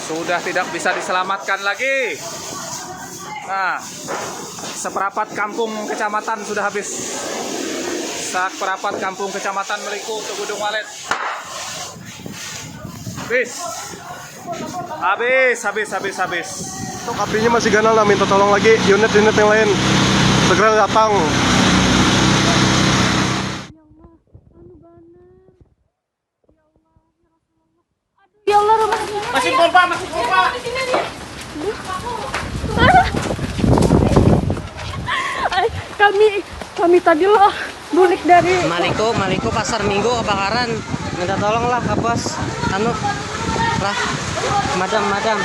Sudah tidak bisa diselamatkan lagi. Nah, seperempat kampung kecamatan sudah habis. Seperempat kampung kecamatan Meliku untuk Gunung Walet. Habis. Untuk apinya masih ganal, nah minta tolong lagi unit-unit yang lain segera datang. Ya Allah, Masih pompa. Kami tadi loh bulik dari Maliko pasar Minggu kebakaran. Minta tolong lah ke bos. Lah, madam.